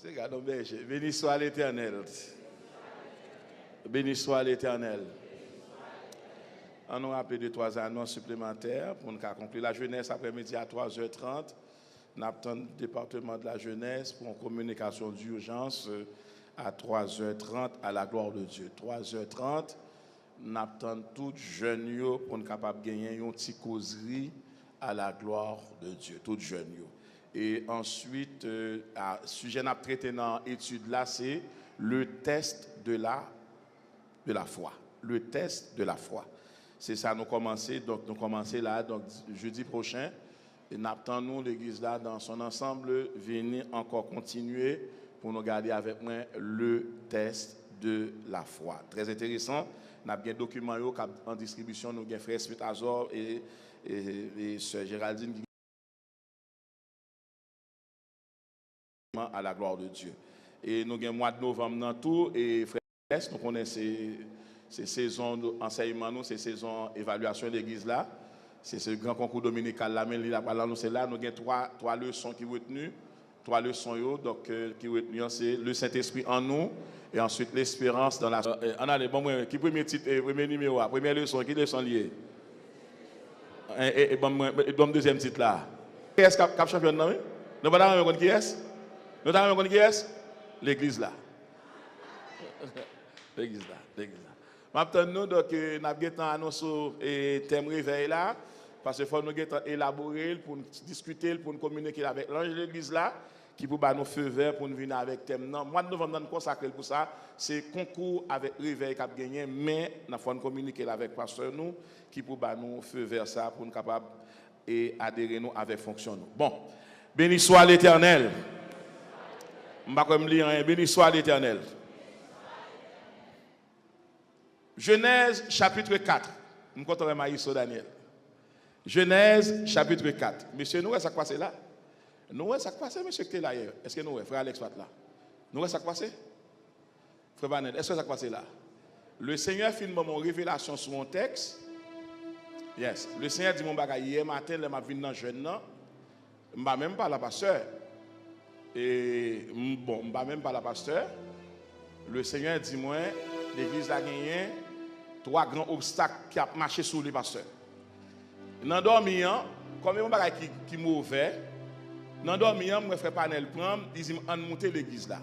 C'est gardons berger. Béni soit l'Éternel. Béni soit l'Éternel. On nous rappelle de 3 annonces supplémentaires pour nous accomplir la jeunesse après-midi à 3h30. Nous attendons le département de la jeunesse pour une communication d'urgence à 3h30 à la gloire de Dieu. 3h30, nous attendons tous jeunes pour nous capables de gagner une petite causerie à la gloire de Dieu. Tous jeunes. Et ensuite, sujet à traiter dans l'étude là, c'est le test de la foi. Le test de la foi. C'est ça, nous commençons. Donc, nous commençons là, donc jeudi prochain. Et nous attendons l'église là dans son ensemble, venir encore continuer pour nous garder avec moi le test de la foi. Très intéressant. Nous avons des documents en distribution, nous avons frère Smith Azor et sœur Géraldine qui à la gloire de Dieu. Et nous avons le mois de novembre dans tout et frère nous connaissons ces saisons d'enseignement, ces saisons d'évaluation de l'église là. C'est ce grand concours dominical là, mais là, c'est là, nous avons trois leçons qui sont retenues. 3 leçons, donc, qui retenues, c'est le Saint-Esprit en nous, et ensuite l'espérance dans la... On a les bons moyens. Qui premier titre, premier numéro, première leçon, qui leçon liée? Et bon, deuxième titre là. Qui est-ce qui a champion de nous? Nous ne savons pas qui est-ce? Nous ne savons pas qui est-ce? L'église là. L'église là, l'église là. Maintenant, nous, donc, nous avons annoncé le thème réveil là, parce qu'il faut nous élaborer, pour discuter, pour nous communiquer avec l'ange de l'église là, qui peut nous feu vert pour nous venir avec le thème. Non, mois de novembre, nous consacré pour ça, c'est concours avec réveil qui a gagné, mais nous faut communiquer avec le pasteur nous, qui peut nous feu vert ça, pour nous capables et adhérer nous avec fonction nous. Bon, béni soit l'Éternel. Je ne vais pas me lire rien, béni soit l'Éternel. Genèse chapitre 4. Je vais Maïso Daniel. Genèse chapitre 4. Monsieur, nous, ça passe là? Nous, ça passe, monsieur, qui est là hier? Est-ce que nous, frère Alex, là? Nous, ça passe? Frère Banel, est-ce que ça passe là? Le Seigneur filme mon révélation sur mon texte. Yes. Le Seigneur dit mon bagage hier matin, je suis venu dans le jeune. Je ne vais même pas la pasteur. Et bon, je ne vais même pas la pasteur. Le Seigneur dit moi, l'église a gagné 3 grands obstacles qui ont marché sur les pasteurs. Dans le dormi, comme il y a qui est mauvais, dans le dormi, je fais panel prendre, ils disent on monter l'église là.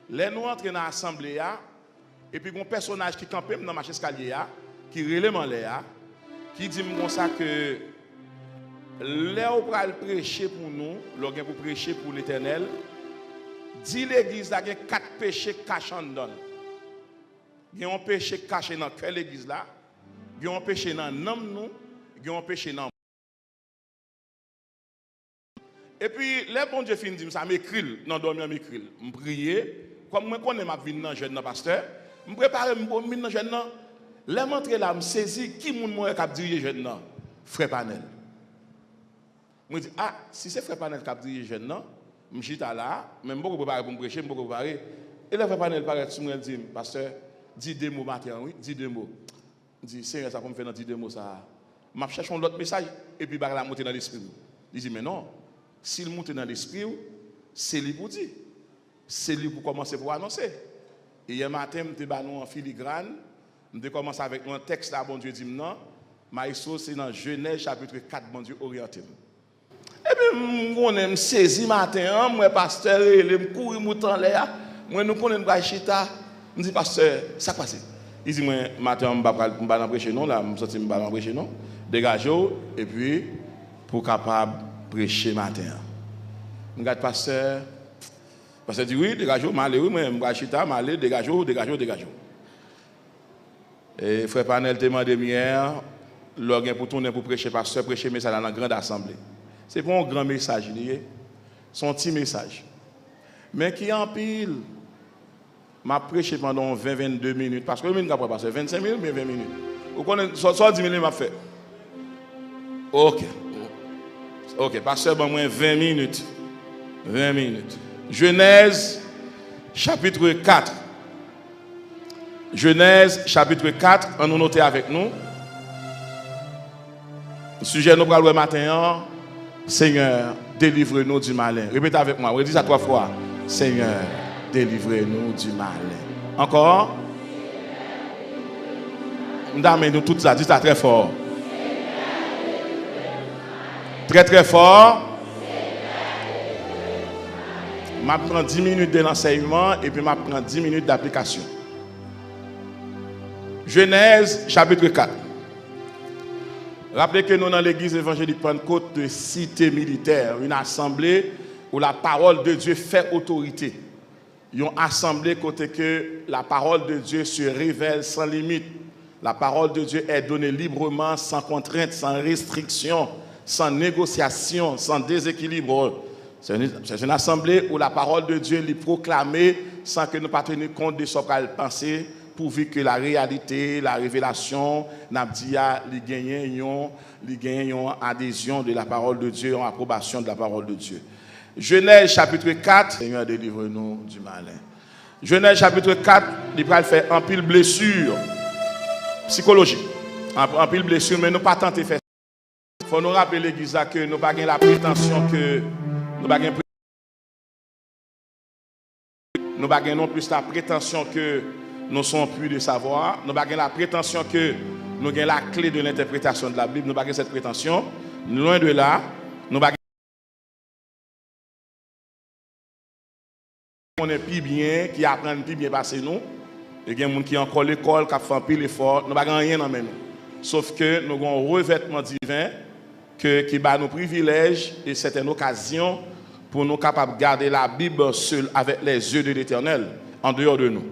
Les nous entrons dans l'assemblée, et puis un personnage qui campe dans le marché escalier, qui relève en l'air, qui dit comme ça que les on va prêcher pour nous, l'organe pour prêcher pour l'Éternel, dit l'église là, il y a 4 péchés cachés dedans. Il y a un péché caché dans l'église là, il y a un péché dans nous, il y a un péché dans. Et puis, les bons Dieu finit, ça m'écrit, non, dormir m'écrit. Je prie, comme moi, connais ma vie dans jeune pasteur, je prépare mon vie dans jeune. Les montres là, je saisis qui est moi qui a dirigé jeune, frère Panel. Je dis, ah, si c'est frère Panel qui a dirigé jeune, je suis là, même je peux préparer pour me prêcher, je peux préparer. Et le frère Panel paraît sur moi, dit, pasteur, dis 2 mots matin, oui, dis 2 mots. Je dis, Seigneur, ça peut me faire dans 2 mots ça. Je cherche un autre message et puis je vais monter dans l'esprit. Il dit, mais non, s'il monte dans l'esprit, c'est lui pour dire. C'est lui pour commencer pour annoncer. Et hier matin, je suis en filigrane, je commence avec un texte là, bon Dieu dit, non, Maïso, c'est dans Genèse chapitre 4, bon Dieu orienté. Et puis, on me saisi matin, moi, pasteur, je cours, je suis en l'air, moi, nous connaissons le chita. Je dis, pasteur, ça passe. Il dit, moi, matin, je ne vais pas prêcher, non, là, je ne vais pas prêcher, non. Dégagez-vous, et puis, pour capable de prêcher matin. Je regarde pasteur. Pasteur dit, oui, dégagez-vous, m'allez, oui, moi, je vais chita, m'allez, dégagez-vous. Et frère Panel te demande hier, l'organe pour tourner pour prêcher, pasteur, prêcher message dans la grande assemblée. Ce n'est pas un grand message, c'est un petit message. Mais qui en pile. Je prêché pendant 20-22 minutes. Parce que je ne sais pas, 25 minutes, mais 20 minutes. Vous connaissez, soit 10 minutes, je fait. Ok, pasteur, bon, moins 20 minutes. 20 minutes. Genèse, chapitre 4. Genèse, chapitre 4, on nous note avec nous. Le sujet nous parlons le matin, Seigneur, délivre-nous du malin. Répétez avec moi, on dit ça 3 fois. Seigneur, délivrez-nous du mal. Encore. Nous toutes ça, dis ça très fort. Très très fort. Je prends 10 minutes de l'enseignement et puis je prends 10 minutes d'application. Genèse chapitre 4. Rappelez que nous dans l'église évangélique Pentecôte de cité militaire, une assemblée où la parole de Dieu fait autorité. Une assemblée côté que la parole de Dieu se révèle sans limite. La parole de Dieu est donnée librement, sans contrainte, sans restriction, sans négociation, sans déséquilibre. C'est une assemblée où la parole de Dieu est proclamée sans que nous ne tenions compte de ce qu'elle pensait, pourvu que la réalité, la révélation, n'abdia, les gagnons adhésion de la parole de Dieu, en approbation de la parole de Dieu. Genèse chapitre 4, Seigneur délivre-nous du malin. Genèse chapitre 4, il va faire un pile blessure psychologique, un pile blessure, mais nous pas tenter faire. Il faut nous rappeler l'église que nous pas la prétention que nous pas non plus la prétention que nous sommes plus de savoir, nous pas la prétention que nous avons la clé de l'interprétation de la Bible, nous pas cette prétention. Loin de là, nous pas on est plus bien, qui apprend plus bien passer nous. Il y a des gens qui ont encore l'école, qui font plus l'effort, nous n'avons rien dans nous. Sauf que nous avons un revêtement divin qui bat nos privilèges et c'est une occasion pour nous capables de garder la Bible seule avec les yeux de l'Éternel, en dehors de nous.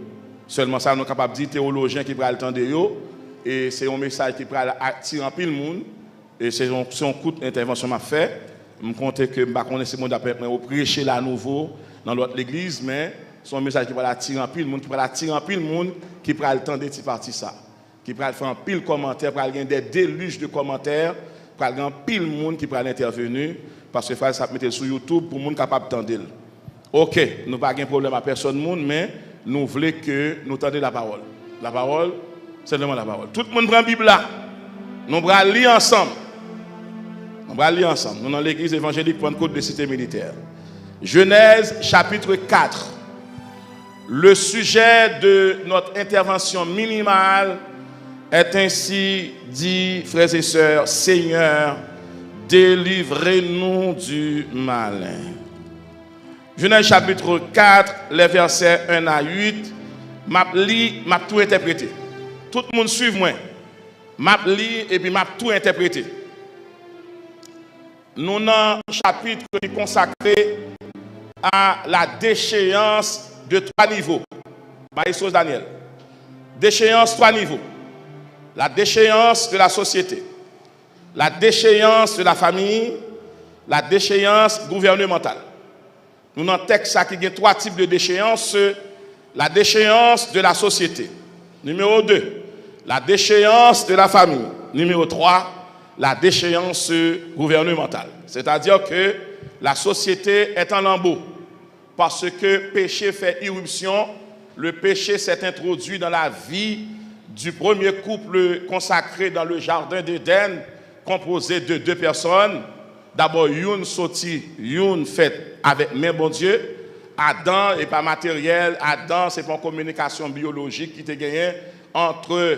Seulement ça, nous sommes capables de dire théologiens qui prennent le temps de eux, et c'est un message qui prend attirer en pile monde, et c'est un coup d'intervention m'a fait. Je compte que je ne connais pas de prêcher là nouveau dans l'autre église, mais c'est un message qui va attirer en pile monde, qui va attirer en pile monde, qui prend le temps de partir ça, qui prend faire un pile commentaire, prend des déluges de commentaires, prend un pile monde qui prend intervenir, parce que ça mettre sur YouTube pour monde capable d'entendre. OK, nous pas de problème à personne monde, mais nous voulons que nous entendions la parole. La parole, c'est seulement la parole. Tout le monde prend la Bible là. Nous allons lire ensemble. Nous allons lire ensemble. Nous dans l'église évangélique Pentecôte de cité militaire. Genèse chapitre 4. Le sujet de notre intervention minimale est ainsi dit, frères et sœurs, Seigneur, délivrez-nous du malin. Genèse chapitre 4, les versets 1 à 8, m'a tout interprété. Tout le monde suive moi. M'a li et puis m'a tout interprété. Nous avons un chapitre qui est consacré à la déchéance de 3 niveaux. Maïsos Daniel. Déchéance 3 niveaux. La déchéance de la société, la déchéance de la famille, la déchéance gouvernementale. Nous avons un texte qui a 3 types de déchéance. La déchéance de la société. Numéro 2, la déchéance de la famille. Numéro 3, la déchéance gouvernementale. C'est-à-dire que la société est en lambeaux. Parce que péché fait irruption, le péché s'est introduit dans la vie du premier couple consacré dans le jardin d'Éden, composé de 2 personnes. D'abord, une sortie, une faite avec mes bon Dieu. Adam n'est pas matériel. Adam, c'est pas une communication biologique qui était gagnée entre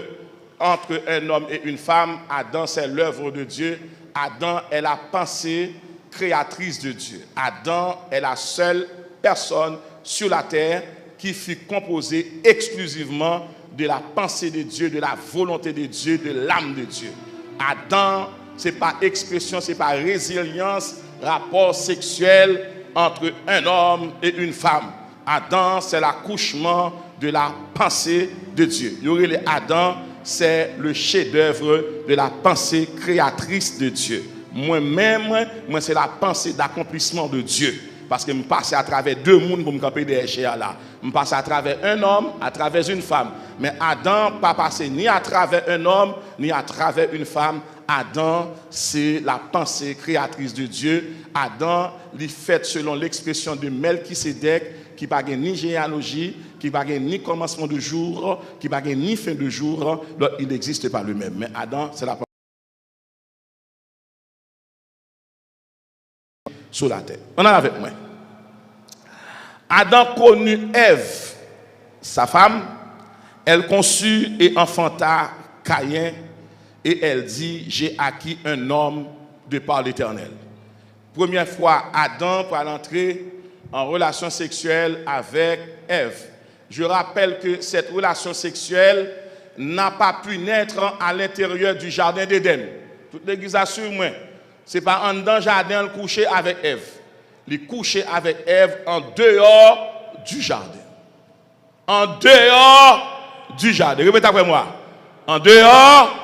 un homme et une femme. Adam, c'est l'œuvre de Dieu. Adam est la pensée créatrice de Dieu. Adam est la seule personne sur la terre qui fut composée exclusivement de la pensée de Dieu, de la volonté de Dieu, de l'âme de Dieu. Adam, ce n'est pas expression, ce n'est pas résilience, rapport sexuel entre un homme et une femme. Adam, c'est l'accouchement de la pensée de Dieu. Adam, c'est le chef-d'œuvre de la pensée créatrice de Dieu. Moi-même, c'est la pensée d'accomplissement de Dieu. Parce que je passe à travers 2 mondes pour me camper des échelles là. Je passe à travers un homme, à travers une femme. Mais Adam pas passé ni à travers un homme, ni à travers une femme. Adam, c'est la pensée créatrice de Dieu. Adam, il fait selon l'expression de Melchisédek, qui n'a ni généalogie, qui n'a ni commencement de jour, qui n'a ni fin de jour. Donc, il n'existe pas lui-même. Mais Adam, c'est la pensée sur la terre. On est avec moi. Adam connut Ève, sa femme, elle conçut et enfanta Caïn, et elle dit, j'ai acquis un homme de par l'Éternel. Première fois, Adam va entrer en relation sexuelle avec Ève. Je rappelle que cette relation sexuelle n'a pas pu naître à l'intérieur du jardin d'Éden. Toute l'église assure moi, c'est pas en dedans jardin le coucher avec Ève. Il coucher avec Ève en dehors du jardin. En dehors du jardin. Répétez après moi. En dehors.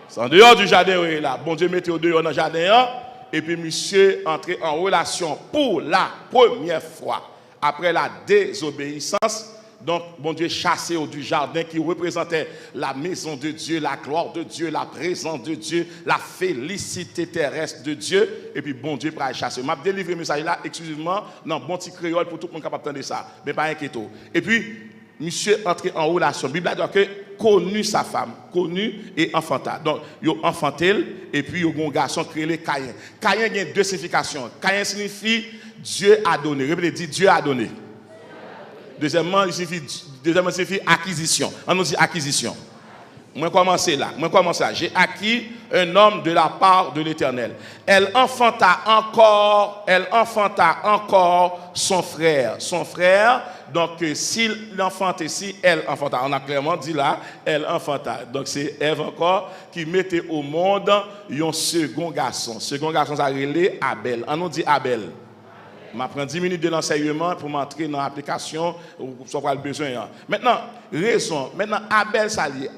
C'est en dehors du jardin, oui, là. Bon Dieu mettez au dehors dans le jardin. Et puis monsieur entré en relation pour la première fois. Après la désobéissance. Donc, bon Dieu chassé du jardin qui représentait la maison de Dieu, la gloire de Dieu, la présence de Dieu, la félicité terrestre de Dieu. Et puis, bon Dieu pour chasser. Je vais délivrer le message là exclusivement dans bon petit créole pour tout le monde capable d'entendre ça. Mais pas inquiéto. Et puis, monsieur entré en relation. La Bible a dit que connu sa femme, connu et enfanta. Donc, il a enfanté et puis il y a un garçon créé Caïn. Caïn a deux significations. Caïn signifie Dieu a donné. Répétez, dit Dieu a donné. Deuxièmement, il signifie acquisition. On nous dit acquisition. Moi, commencer là. J'ai acquis un homme de la part de l'Éternel. Elle enfanta encore son frère. Son frère, donc s'il enfante ici, elle enfanta. On a clairement dit là, elle enfanta. Donc c'est Ève encore qui mettait au monde un second garçon. Second garçon, ça relève Abel. On nous dit Abel. Je prends 10 minutes de l'enseignement pour m'entrer dans l'application, pour avoir le besoin. Maintenant, raison. Maintenant, Abel s'allie,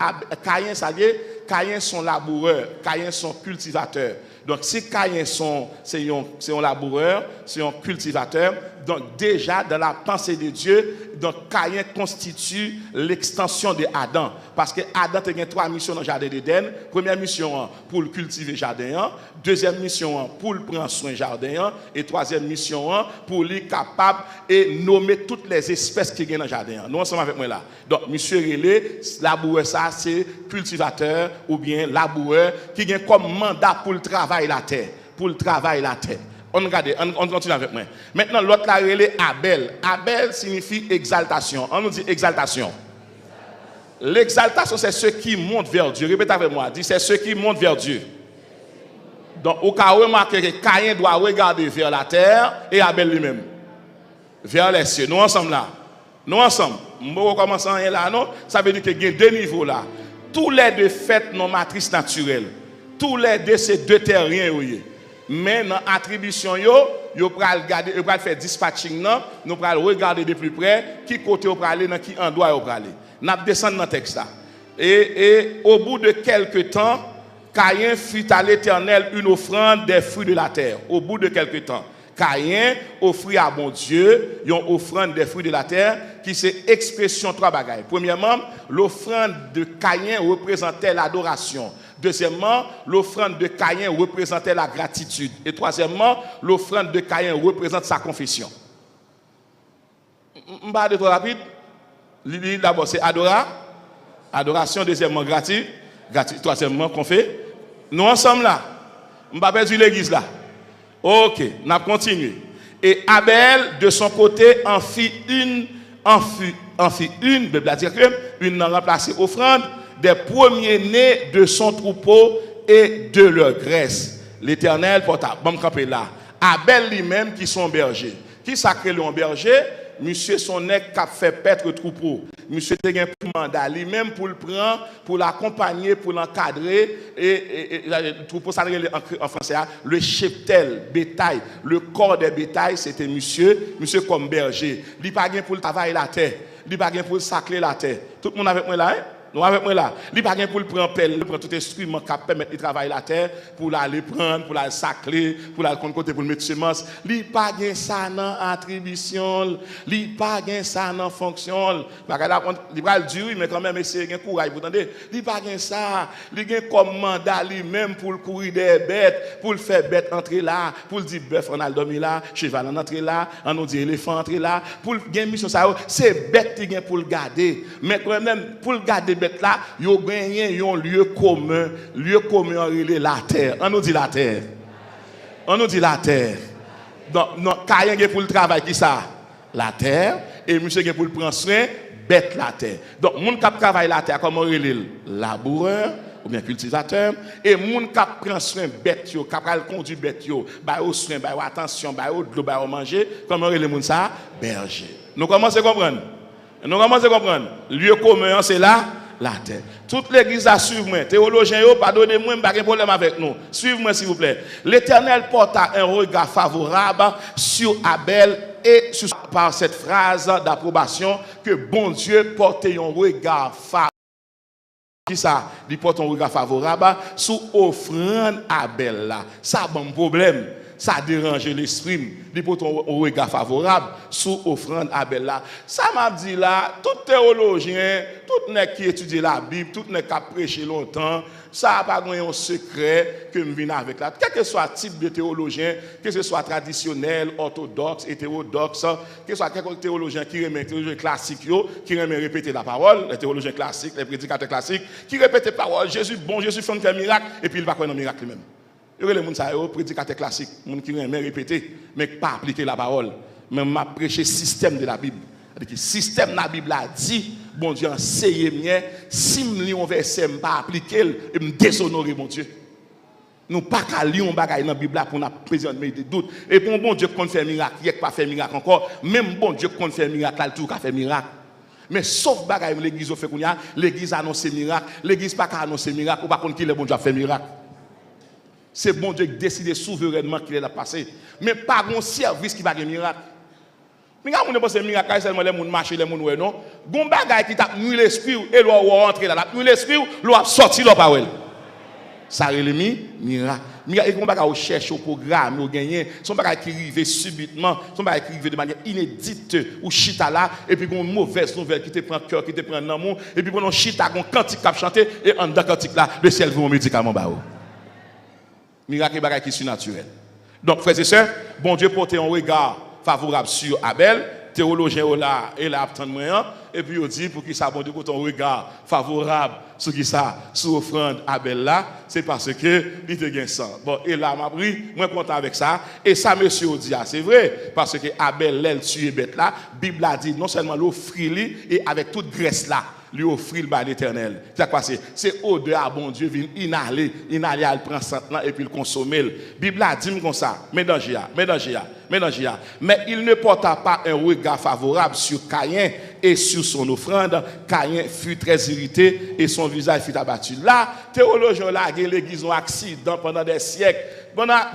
Caïn s'allie, Caïn sont laboureurs, Caïn sont cultivateurs. Donc, si Caïn c'est un laboureur, c'est un cultivateur, donc déjà dans la pensée de Dieu, donc Caïn constitue l'extension de Adam. Parce que Adam a 3 missions dans le jardin d'Éden. Première mission pour cultiver le jardin. Deuxième mission pour prendre soin du jardin. Et troisième mission pour lui capable et nommer toutes les espèces qui sont dans le jardin. Nous ensemble avec moi là. Donc, monsieur Relé, laboureur, ça c'est cultivateur ou bien laboureur qui a comme mandat pour le travail la terre. Pour le travail la terre. On continue avec moi. Maintenant, l'autre là, relé Abel. Abel signifie exaltation. On nous dit exaltation. L'exaltation, c'est ce qui monte vers Dieu. Répétez avec moi. Dis, c'est ce qui monte vers Dieu. Donc, au cas où remarquez que Caïn doit regarder vers la terre et Abel lui-même. Vers les cieux. Nous ensemble là. Nous ensemble. Nous recommençons là, non? Ça veut dire qu'il y a 2 niveaux là. Tous les 2 faits non matrice naturelle. Tous les 2, c'est 2 terriens, oui. Mais dans l'attribution, vous pouvez faire dispatching, nous pouvons regarder de plus près qui côté vous aller, dans qui endroit vous aller. Nous descendons dans le texte là. Et au bout de quelques temps, Caïn fit à l'Éternel une offrande des fruits de la terre. Au bout de quelques temps, Caïn offrit à mon Dieu une offrande des fruits de la terre qui c'est expression 3 bagailles. Premièrement, l'offrande de Caïn représentait l'adoration. Deuxièmement, l'offrande de Caïn représentait la gratitude. Et troisièmement, l'offrande de Caïn représente sa confession. Je ne vais pas de trop rapide. D'abord, c'est adoration. Deuxièmement, gratitude. Troisièmement, confession. Nous ensemble là. Je ne vais pas perdre l'église là. Ok, on a continué. Et Abel, de son côté, en fit une, Bible dire que une remplacée offrande des premiers-nés de son troupeau et de leur graisse. L'Éternel porta. Bon, camper là. Abel lui-même qui sont bergers. Qui sacré le berger? Monsieur son nec qui a fait paître le troupeau. Monsieur a un mandat lui-même pour le prendre, pour l'accompagner, pour l'encadrer. Et le troupeau, ça en français, le cheptel, bétail. Le corps des bétails, c'était monsieur comme berger. Il n'y a pas pour le travail la terre. Il n'y a pas pour le sacler la terre. Tout le monde avec moi là, hein? Nous avec moi là. Il n'y a pas pour le prendre pelle, prendre tout instrument qui permet de travailler la terre, pour l'aller prendre, pour l'aller sacler, pour l'aller côté pour mettre semence. Il n'y a pas ça dans attribution, il n'y a pas ça dans fonction. Il va le dur, mais quand même essayer un courage, vous entendez? Il n'y a pas ça. Il y a comme mandat lui-même pour le courir des bêtes, pour le faire bête entrer là, pour le dire bœuf on a dormi là, cheval on entrer là, on nous dit éléphant entrer là, pour le gain mission ça, c'est bête qui pour le garder. Mais quand même pour le garder là, il y a un lieu commun en la terre. On nous dit la terre. On nous dit la terre. Donc, Caïn pour le travail qui ça? la terre et monsieur qui pour le prendre soin bête la terre. Donc moun qui travaille la terre comme on relève laboureur ou bien cultivateur et moun qui prend soin bête yo, qui conduit bête yo, ba au soin, ba attention, ba au de l'eau, ba au manger, comme on relève moun ça berger. Nous commençons à comprendre. Nous commençons à comprendre. Lieu commun c'est là la terre. Toute l'église a suivre moi. Théologiens, pardonnez-moi, je n'ai pas de problème avec nous. Suivez-moi s'il vous plaît. L'Éternel porta un regard favorable sur Abel et sur, par cette phrase d'approbation que bon Dieu portait un regard favorable. Qui ça? Il porte un regard favorable sur offrande Abel là. Ça a un problème. Ça a dérangé l'esprit. Il porte un regard favorable sur offrande Abel là. Ça m'a dit là, tout théologien, tout nèg qui étudie la Bible, tout nèg qui a prêché longtemps, ça n'a pas un secret que je viens avec là. Quel que soit le type de théologien, que ce soit traditionnel, orthodoxe, hétérodoxe, que ce soit quelques théologiens qui remettent théologiens classiques, qui remettent répéter la parole, les théologiens classiques, les prédicateurs classiques, qui répètent la parole, Jésus bon, Jésus fait un miracle, et puis il va croire dans le miracle lui-même. Il y a les gens prédicateurs classiques, les gens qui aiment répéter, mais pas appliquer la parole. Mais m'a prêché le système de la Bible. Le système de la Bible a dit, bon Dieu, enseignez-moi, si je lis un verset, je ne pas appliquer, je me déshonorer, mon Dieu. Nous ne pouvons pas lire un bagage dans la Bible pour nous présenter des doutes. Et pour bon Dieu qu'on fait miracle, il n'y a pas fait miracle encore. Même bon Dieu qu'on fait miracle, il tout a fait miracle. Mais sauf bagage l'église fait qu'on y a, l'église annonce miracle, l'église pas annonce miracle, ou pas qu'on qui le bon Dieu a fait miracle. C'est bon Dieu qui décide souverainement qu'il est passé. Mais pas un service qui va faire miracle. Mais quand on pense que miracle, c'est seulement les gens marcher, les gens ouais non. Gon bagay qui t'a mis l'esprit et l'on rentrer là, mis l'esprit, l'on sorti la parole. Ça relève miracle. Miracle gon bagay au chercher au programme, au gagner, son bagay qui arrive subitement, son bagay qui arrive de manière inédite ou chita là et puis gon mauvaise nouvelle qui te prend cœur, qui te prend amour et puis gon chita gon cantique cap chanter et en dans cantique là, le ciel vous un médicament ba. Miracle est bagay qui surnaturel. Donc frères et sœurs, bon Dieu porte un regard favorable sur Abel, théologien là et là attend moi et puis il dit pour qui ça bon Dieu porte un regard favorable sur qui ça sur offrande Abel là, c'est parce que il te gain sang. Bon et là m'a pris, moi content avec ça et ça monsieur dit c'est vrai parce que Abel l'elle tué bête là, Bible a dit non seulement l'offrir et avec toute graisse là lui offrir le l'Éternel. C'est quoi c'est odeur à bon Dieu vient inhaler à le prendre sang et puis le consommer. Bible a dit comme ça, mais danger. Mais il ne porta pas un regard favorable sur Caïn et sur son offrande. Caïn fut très irrité et son visage fut abattu. Là, théologiens là, l'église ont accident pendant des siècles.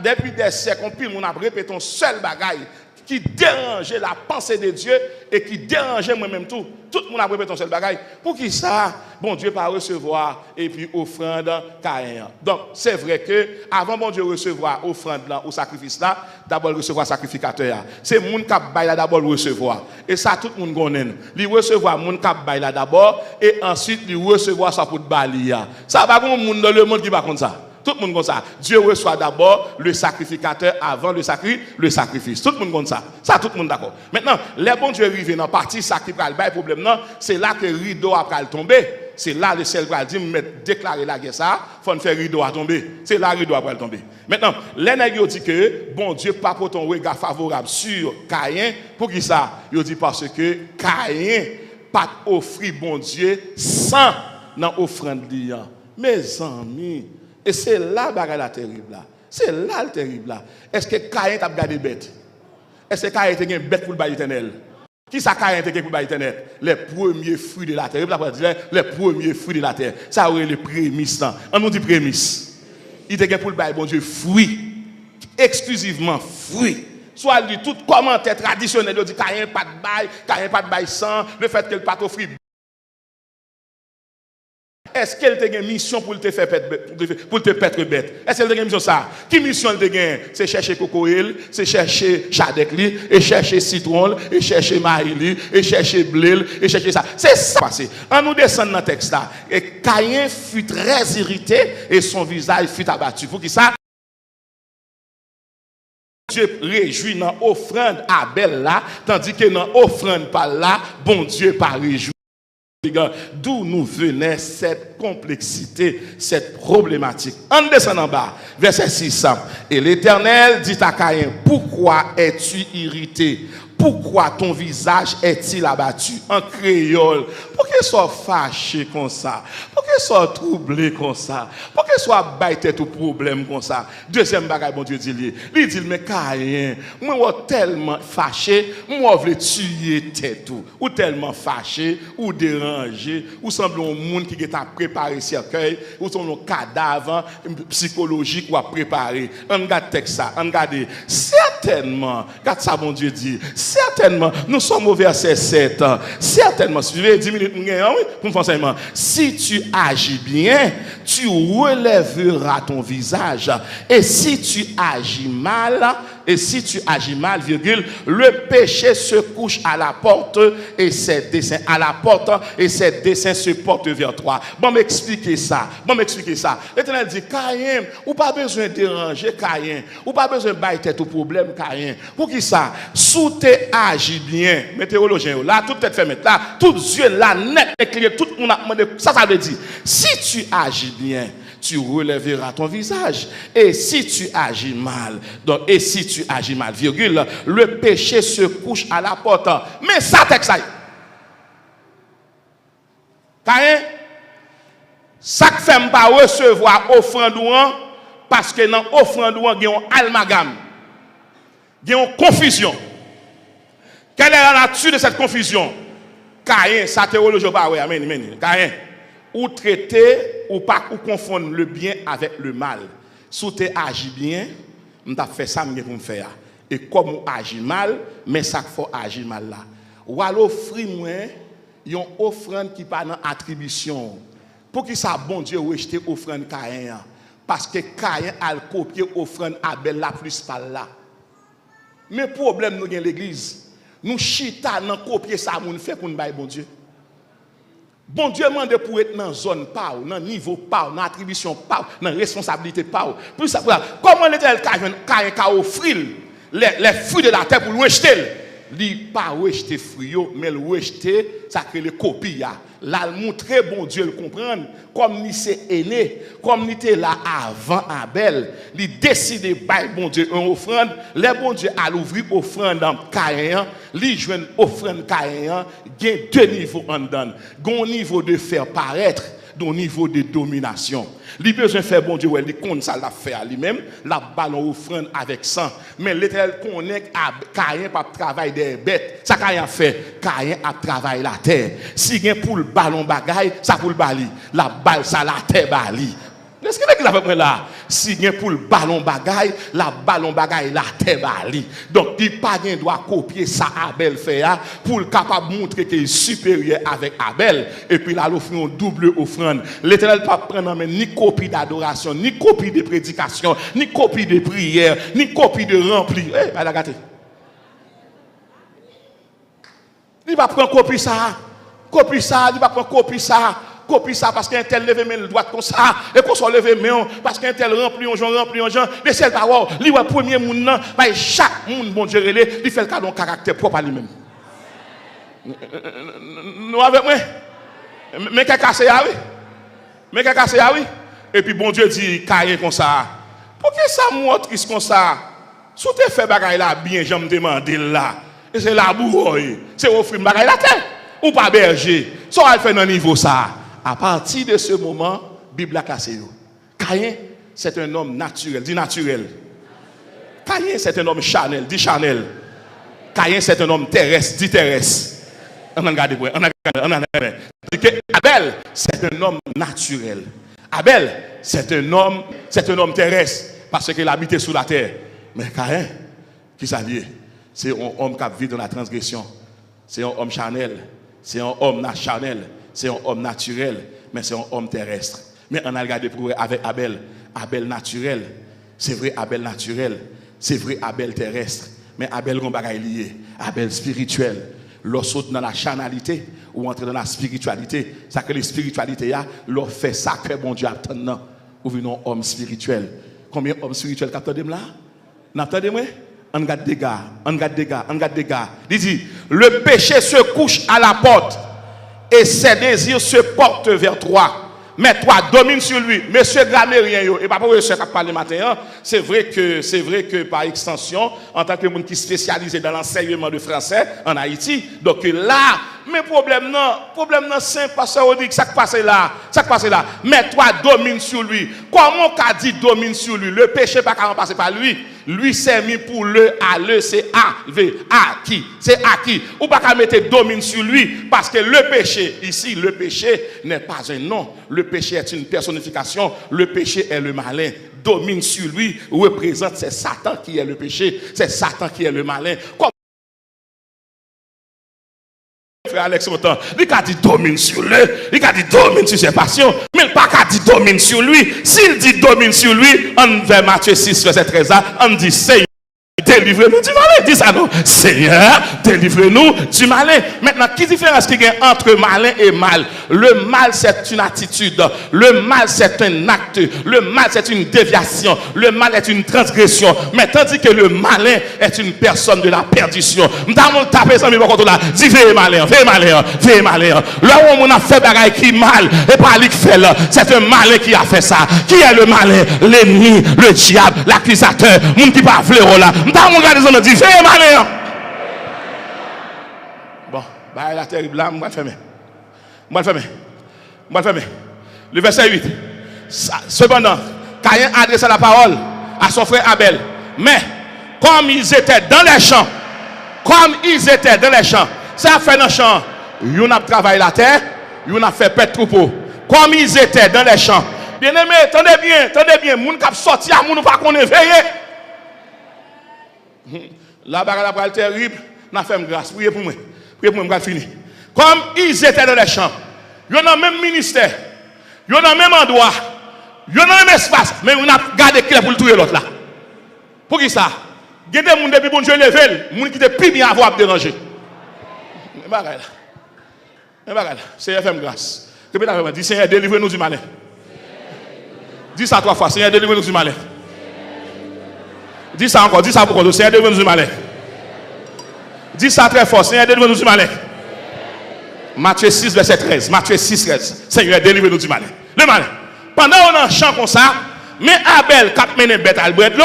Depuis des siècles, on a répété un seul bagaille qui dérangeait la pensée de Dieu et qui dérangeait moi-même tout. Tout le monde a répété un seul bagaille. Pour qui ça, bon Dieu pas recevoir et puis offrande Caïn. Donc, c'est vrai que avant bon Dieu recevoir offrande là ou sacrifice là, d'abord recevoir sacrificateur. C'est moun qui bail là d'abord recevoir. Et ça tout le monde connaît. Il recevoir moun qui bail là d'abord et ensuite il recevoir ça pour balia. Ça va comme monde dans le monde qui va comme ça. Tout le monde comme ça. Dieu reçoit d'abord le sacrificateur avant le sacrifice. Tout le monde comme ça. Ça, tout le monde d'accord. Maintenant, les bons Dieu arrivent dans la partie sacrifice, le problème, non, c'est là que le rideau après tomber. C'est là le ciel va dire, déclarer la guerre, ça, il faut faire rideau à tomber. C'est là le rideau après tomber. Maintenant, les nègres dit que, bon Dieu, pas pour ton regard favorable sur Caïn. Pour qui ça? Il dit parce que Caïn pas offrir bon Dieu sans dans offrande liant. Mes amis, et c'est là la terrible là. C'est là le terrible là. Est-ce que Caïn t'a gardé bête? Est-ce que Caïn était une bête pour le bail éternel? Qui ça Caïn était pour le bail éternel? Les premiers fruits de la terre. Les premiers fruits de la terre. Ça aurait les prémices là. On nous dit prémices. Il était pour le bail bon Dieu fruits. Exclusivement fruits. Soit il dit tout commentaire traditionnel, il dit Caïn pas de bail sans le fait qu'elle pas offrir. Est-ce qu'elle a une mission pour te faire pour te pète bête? Est-ce qu'elle a une mission ça? Qui mission elle a une? C'est chercher cocoïl, c'est chercher chadekli, et chercher citron, et chercher maïli, et chercher blé, et chercher ça. C'est ça passé. On nous descend dans le texte là. Et Caïn fut très irrité et son visage fut abattu. Pour qui ça? Dieu réjouit dans l'offrande Abel là, tandis que dans l'offrande par là, bon Dieu pas réjouit. D'où nous venait cette complexité, cette problématique. En descendant en bas, verset 6. Et l'Éternel dit à Caïn, pourquoi es-tu irrité? Pourquoi ton visage est-il abattu? En créole. Pour qu'il soit fâché comme ça? Pour qu'il soit troublé comme ça? Pour qu'il soit baité tout problème comme ça? Deuxième bagage, bon Dieu dit, il dit, mais Caïn, moi tellement fâché, moi je veux tuer tête tout. Ou tellement fâché, ou dérangé, ou semble un monde qui a préparé cercueil, ou son cadavre psychologique ou a préparé. On regarde texte ça, on regarde certainement, regarde ça, bon Dieu dit. Certainement, nous sommes au verset 7. Certainement, suivez 10 minutes pour me enseignement. Si tu agis bien, tu relèveras ton visage. Et si tu agis mal, virgule, le péché se couche à la porte et ses desseins se portent vers toi. Bon m'expliquer ça. L'Éternel dit, Caïn, ou pas besoin de déranger Caïn, ou pas besoin de bailler tête au problème Caïn. Pour qui ça? Sous tes agis bien, météorologien là, toute tête fermée là, tout yeux là, net, éclairé, tout le monde a demandé. Ça veut dire, si tu agis bien, tu relèveras ton visage. Et si tu agis mal, virgule, le péché se couche à la porte. Mais ça, texte ça. Caïn, ça ne fait pas recevoir offrande parce que dans l'offrande, il y a un amalgame. Il y a une confusion. Quelle est la nature de cette confusion? Caïn, sa théologie, amen. Caïn, ou traiter ou pas ou confondre le bien avec le mal. Si tu agis bien, on t'a fait ça pour me faire. Et comme on agit mal, mais ça faut agir mal là. Ou alors offrir moi une offrande qui pas dans attribution. Pour qui ça bon Dieu rejeter offrande Caïn? Parce que Caïn a copié offrande Abel la plus par là. Mais problème nous dans l'église. Nous chita nan copier ça moun fait pour nous bailler bon Dieu. Bon Dieu demande pour être dans zone pas, dans niveau pas, dans attribution pas, dans responsabilité pas. Pour ça comment l'Éternel Caïn ka offrir les fruits de la terre pour le rejeter. Il pas rejeter fruits mais le rejeter ça crée les copies là montrer bon Dieu le comprendre comme ni c'est aîné comme ni était là avant Abel il décide bailler bon Dieu une offrande les bon Dieu à l'ouvrir offrande dans Caïn li joine offrande Caïn gain deux niveaux en dedans gon niveau de faire paraître au niveau de domination. Il besoin faire bon Dieu, il compte ça l'a fait lui-même, la ballon offrande avec sang. Mais l'Éternel connaît Caïn pas travail des bêtes. Ça Caïn fait, Caïn a travaillé la terre. Si gain pour le ballon bagaille, ça pour le bali. La balle ça la terre bali. Est-ce que vous avez là? Si vous pour le ballon bagaille, la ballon bagaille, la terre bali. Donc, il pas doit copier ça Abel fait pour le capable de montrer qu'il est supérieur avec Abel. Et puis là, l'offre une double offrande. L'Éternel pas prendre ni copie d'adoration, ni copie de prédication, ni copie de prière, ni copie de rempli. Eh, bah, regardez. Il va prendre copie ça, il va prendre copie ça parce qu'un tel levé main le droit comme ça et qu'on soit levé main parce qu'un tel rempli un gens les seules paroles lui ouais premier monde nan bah chaque monde bon Dieu relé il fait le cas d'un caractère propre à lui-même nous avec moi mais qu'est cassé oui et puis bon Dieu dit Caïn comme ça pour que ça moi triste comme ça sous te fait bagaille là bien j'aime demander là et c'est la bourre c'est offrir bagaille la terre ou pas berger ça va faire dans niveau ça. À partir de ce moment, Bible a cassé. Caïn, c'est un homme naturel. Dis naturel. Caïn, c'est un homme charnel. Dis charnel. Caïn, c'est un homme terrestre. Dis terrestre. On a regardé. Abel, c'est un homme naturel. Abel, c'est un homme terrestre. Parce qu'il habitait sous la terre. Mais Caïn, qui s'allie, c'est un homme qui vit dans la transgression. C'est un homme charnel. C'est un homme charnel. C'est un homme naturel, mais c'est un homme terrestre. Mais on a regardé pour avec Abel. Abel naturel, c'est vrai Abel naturel, c'est vrai Abel terrestre. Mais Abel on bagaille lié, Abel spirituel. Lorsque dans la charnalité ou entrer dans la spiritualité, ça que les spiritualités leur fait sacré bon Dieu attendant ou venons homme spirituel. Combien d'hommes spirituels qu'attendez là? N'attendez-moi? On garde des gars. Il dit le péché se couche à la porte. et ses désirs se portent vers toi. Mais toi, domine sur lui. Monsieur grammairien, et pas pour ce qu'on parle le matin, c'est vrai que par extension, en tant que monde qui est spécialisé dans l'enseignement de français en Haïti, donc là, mais problème non simple, pasteur Odic, ça qui passe là. Mais toi, domine sur lui. Comment qu'a dit domine sur lui? Le péché pas qu'à passer par lui. Lui, c'est mis pour c'est acquis. C'est acquis. Ou pas qu'à mettre domine sur lui, parce que le péché, ici, le péché n'est pas un nom. Le péché est une personnification. Le péché est le malin. Domine sur lui, représente, c'est Satan qui est le péché. C'est Satan qui est le malin. Comme frère Alex Montan, il a dit domine sur lui, il a dit domine sur ses passions, mais il n'a pas dit domine sur lui. S'il dit domine sur lui, en vers Matthieu 6, verset 13, on dit Seigneur, délivrez-nous du malin. Dis ça non. Seigneur, délivrez-nous du malin. Maintenant, quelle différence qu'il y a entre malin et mal? Le mal, c'est une attitude. Le mal, c'est un acte. Le mal, c'est une déviation. Le mal est une transgression. Mais tandis que le malin est une personne de la perdition. M'damon taper ça, mais contre là. Dis, fais malin. Là où on a fait bagaille qui mal, et pas lui qui fait là. C'est un malin qui a fait ça. Qui est le malin? L'ennemi, le diable, l'accusateur. Moun qui pas fleur là. M'damon regarde ça, dit, fais malin. Bon, bah, la terrible là, moi fermer. Le verset 8. Cependant, Caïn adressa la parole à son frère Abel. Mais, comme ils étaient dans les champs, ça fait dans le champ, ils ont travaillé la terre, ils ont fait pète troupeau. Comme ils étaient dans les champs. Bien aimé, attendez bien, moun k'ap sorti à moun pas qu'on est veillé. La bagarre est terrible, n'a fait grâce. Priez pour moi, je finir. Comme ils étaient dans les champs, ils ont le même ministère, ils ont le même endroit, ils ont le même espace, mais on a gardé clé pour le tuer l'autre là. Pour qui ça? Il y a des gens depuis bon Dieu levé, des gens qui étaient plus bien avoir à déranger. Mais bagarre là, Seigneur fait grâce. Répète avec moi, dis Seigneur, délivre-nous du malin. Dis ça 3 fois, Seigneur, délivre-nous du malin. Dis ça encore, dis ça beaucoup, Seigneur, délivre-nous du malin. Dis ça très fort, Seigneur, délivre-nous du malin. Matthieu 6, verset 13. Matthieu 6, 13. Seigneur, délivre-nous du malin. Le malin. Pendant qu'on a un chant comme ça, mais Abel cap mené bête à l'eau,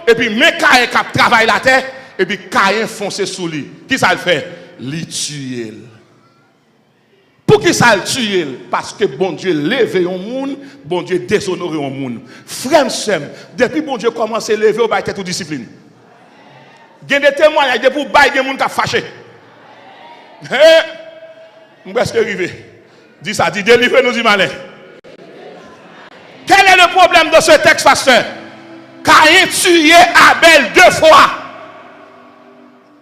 et puis mais Caïn cap travaille la terre, et puis Caïn fonce sous lui. Qui ça le fait? Li tuer. Pour qui ça le tuer? Parce que bon Dieu levé un monde, bon Dieu déshonoré un monde. Frère Sem, depuis bon Dieu commence à lever, on va être toute discipline. Il y a des témoignages pour bailler des gens qui sont fâchés. Je vais arriver. Dis ça, dis délivre-nous du malin. Quel est le problème de ce texte, pasteur? Caïn tué Abel 2 fois.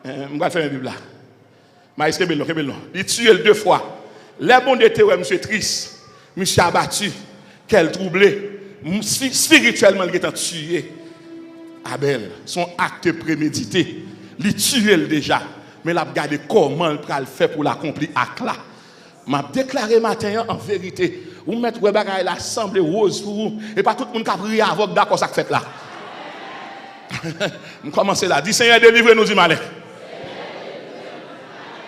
Je vais faire une Bible là. Maïs Kebelon. Il tué 2 fois. Les bons de théorie, monsieur triste, monsieur abattu, quel troublé. Spirituellement, il est tué. Abel, son acte prémédité, il tué déjà. Mais il a regardé comment il va le faire pour l'accomplir acte là. M'a déclaré matin en vérité, vous mettez le bagage l'assemblée rose pour vous et pas tout le monde qui a prié avec d'accord ça fait là. Je commence là, dis Seigneur délivre-nous du malin.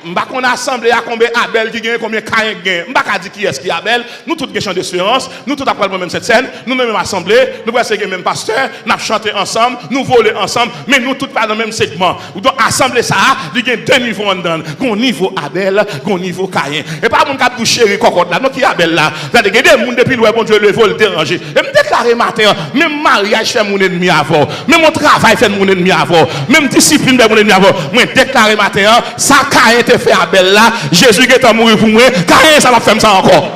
M'ba qu'on assemblée à combien Abel qui gagne combien Caïn gagne. M'ba ka dire qui est-ce qui Abel, nous toutes question d'espérance, nous toutes après même cette scène, nous même assemblée, nous presque même pasteur, nous chanter ensemble, nous voler ensemble, mais nous toutes pas dans le même segment. Donc assemblée ça, il y a 2 niveaux en dedans, gon niveau Abel, gon niveau Caïn. Et pas mon cap pour chéri cocotte là, non qui Abel là. C'est-à-dire que des monde depuis le bon Dieu le vol déranger. Et me déclarer matin, même mariage fait mon ennemi avant, même mon travail fait mon ennemi avant, même discipline fait mon ennemi avant. Moi déclarer matin, ça Caïn te fait Abel là, Jésus qui est mort pour moi, Caïn ça va faire ça encore.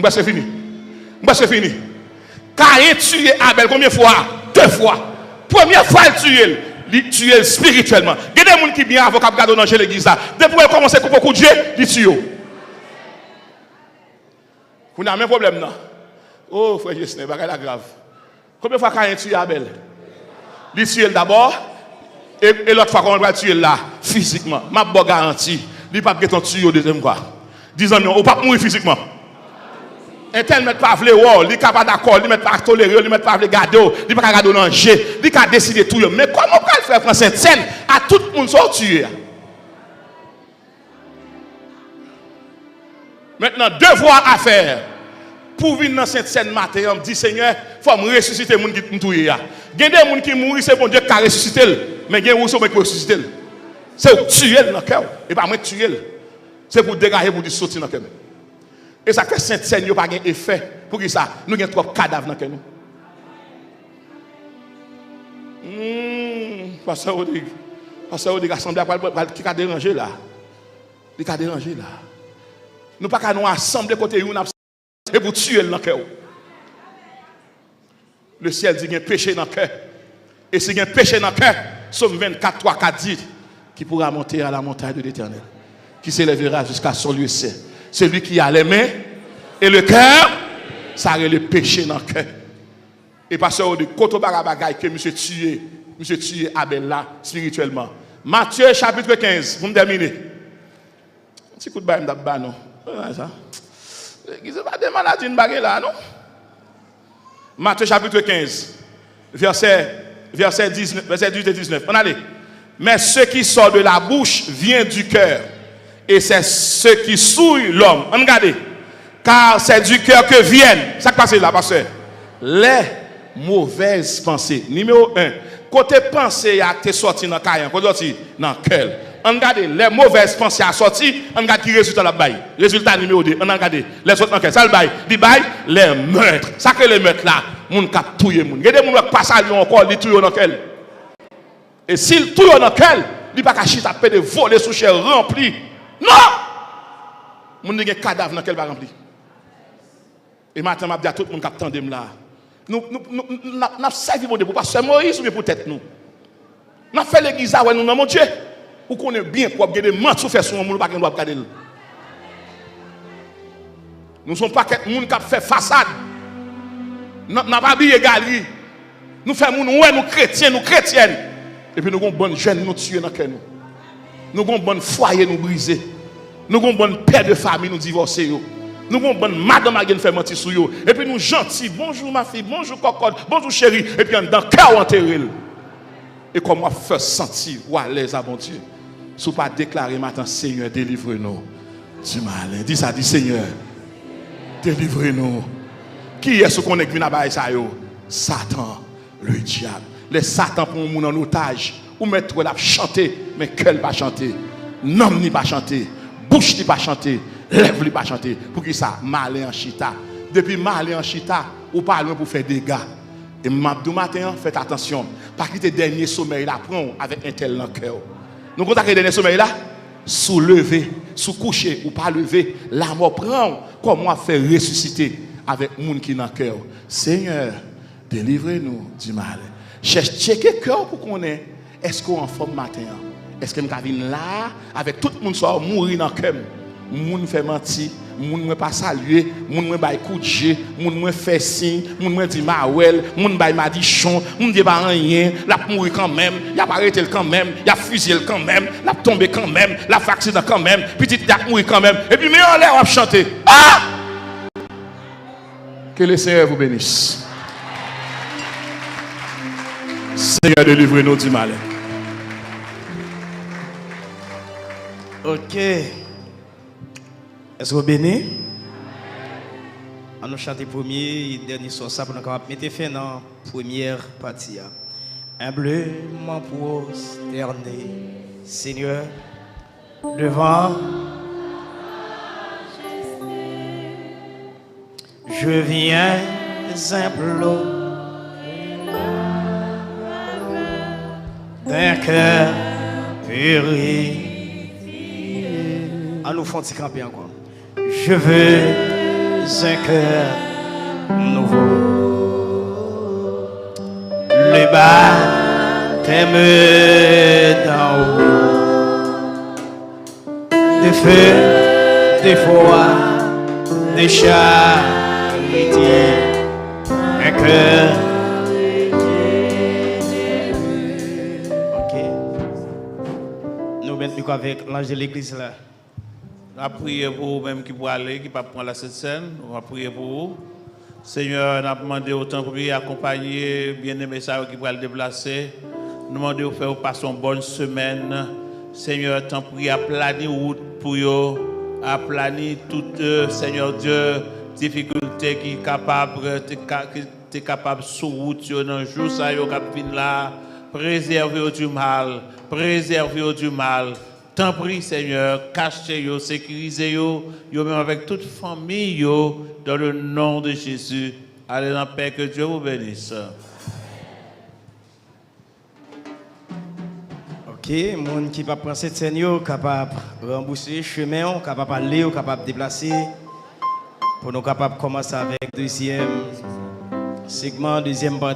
C'est fini. Caïn tué Abel combien de fois? 2 fois. Première fois il tué spirituellement. Il y a des gens qui bien avocat garder dans l'église là. Depuis qu'il commence à couper beaucoup de Dieu, il tue. Vous n'avez même problème non? Oh frère Jésus, c'est pas grave. Combien de fois Caïn tué Abel? Il tue d'abord. Et l'autre fois qu'on va tuer là, physiquement, ma bonne garantie, il ne va pas tuer au deuxième fois. Disons, on ne va pas mourir physiquement. Un tel ne met pas vle il n'est pas d'accord, il ne met pas tolérer, il ne met pas vle garder, il ne pas garder dans le jeu, il ne décider tout. Mais comment on peut le faire prendre cette scène à tout le monde soit tué? Maintenant, devoir à faire. Pour venir dans cette scène matin, on me dit Seigneur, il faut me ressusciter les gens qui m'ont tué. Il y a des gens qui mourent, c'est bon Dieu qui a ressuscité. Mais il y a des gens qui ont ressuscité. C'est pour tuer dans le cœur. Et pas moi tuer. C'est pour dégager, pour sortir dans le cœur. Et ça fait cette scène, il n'y a pas d'effet. Pour que ça, nous avons trop de cadavres dans le cœur. Pasteur Rodrigue, l'assemblée qui a dérangé là. Il a dérangé là. Nous ne pouvons pas nous assembler côté une et pour tuer dans le cœur. Le ciel dit qu'il y a un péché dans le cœur. Et s'il y a un péché dans le cœur, Somme 24, 3, 4 dit, qui pourra monter à la montagne de l'Éternel, qui s'élèvera jusqu'à son lieu saint. Celui qui a les mains et le cœur, ça a le péché dans le cœur. Et pasteur de Koto Barabagaï que monsieur tué Abel là spirituellement. Matthieu chapitre 15, vous me terminez. Un petit coup de bain d'abba non. Ça. Ils ont pas de maladie de baguette là non. Matthieu chapitre 15, verset 19, verset 18 et 19. On allez. Mais ce qui sort de la bouche vient du cœur. Et c'est ce qui souille l'homme. On regarde. Car c'est du cœur que viennent. Ça qui passe là, pasteur. Les mauvaises pensées. Numéro 1. Côté pensée, tu es sorti dans le cœur. Côté sorti dans le cœur. On regarde les mauvaises pensées à sortir. On regarde qui résultat la bail. Résultat numéro 2. On regarde les autres dans le cœur. Ça le bail. Dit bail, les meurtres. Ça que les meurtres là, moun k'ap touye moun. Regardez moun qui passe à lui encore, il touye dans le cœur. Et s'il touye dans le cœur, il pas qu'à chita de voler sous chair rempli. Non! Moun n'y a cadavre dans le cœur rempli. Et maintenant, je dis à tout le monde qui attend là. Nous servi pour pasteur Moïse ou bien pour tête nous. Nous avons fait l'église où nous mon Dieu. Ou qu'on est bien pour avoir des mantes sur faire son monde pas qu'on doit regarder. Nous sommes pas quelqu'un qui fait façade. Nous n'avons pas habillé galerie. Nous faisons nous chrétiennes. Et puis nous avons une bonne jeune nous tuer dans le cœur. Nous avons une bonne foyer nous briser. Nous avons une bonne père de famille nous divorcer. Nous avons une bonne madame qui fait mentir sur eux. Et puis nous gentils. Bonjour ma fille, bonjour cocotte, bonjour chérie. Et puis dans le cœur enterré. Et comment faire sentir ou à l'aise à bon Dieu. Si vous pas déclarer maintenant, Seigneur, délivre-nous du mal. Dis ça, dis Seigneur, délivre-nous. Qui est ce qu'on est venu à ça? Satan, le diable. Les Satan pour nous en otage. Ou mettre la chanter, mais qu'elle va chanter. Non, ni pas chanter. Bouche ni pas chanter. Lève ni pas chanter. Pour qui ça? Malin en chita. Depuis malin en chita, ou pas loin pour faire des dégâts. Et du matin, faites attention. Pas quitter le dernier sommeil là, prends avec un tel dans le cœur. Nous contactons le dernier sommeil là, sous lever, sous coucher ou pas lever, la mort prend. Comment faire ressusciter avec le monde qui est dans le cœur. Seigneur, délivrez-nous du mal. Checker le cœur pour qu'on ait. Est-ce qu'on est en forme matin? Est-ce que nous avons là, avec tout le monde soit mourir dans le cœur? Le monde fait mentir. Moun ne pas saluer, moun ne pas écouter, moun ne fait signe, moun ne dit mawel, moun m'a dit chon, moun dit pas rien, la mourir quand même, il a pas arrêté quand même, il a fusillé quand même, l'a tombé quand même, l'a fait accident quand même, petit il a mourir quand même, et puis mais en l'air on va chanter. Ah! Que le Seigneur vous bénisse. Seigneur, délivrez-nous du mal. OK. Est-ce que vous bénissez? On nous chante premier et dernier soir ça pour nous mettre fin dans la première partie. Humblement prosterné, Seigneur, devant je viens implorer d'un cœur purifié. À nous faire camper encore. Je veux un cœur nouveau. Le baptême d'en haut. Des feux, des foi, des charité. Un cœur. Ok. Nous mettons avec l'ange de l'église là. On va prier pour vous même qui pour aller, qui va prendre cette scène. On va prier pour vous. Seigneur, on a demandé autant pour accompagner bien-aimés qui vont le déplacer. Nous demandons de faire passer une bonne semaine. Seigneur, tant pour y planer route pour eux aplani toute, Seigneur Dieu, difficulté qui est capable, qui est capable sous route, dans le jour ça, yo cap vinn là, préserver du mal, du mal. T'en prie, Seigneur, cachez-yo, sécurisez-yo, yo même avec toute famille, yo, dans le nom de Jésus. Allez en paix, que Dieu vous bénisse. Ok, monde qui va prendre cette scène, capable de rembourser chemin, capable aller, capable de déplacer, pour nous capables de commencer avec deuxième segment, deuxième partie.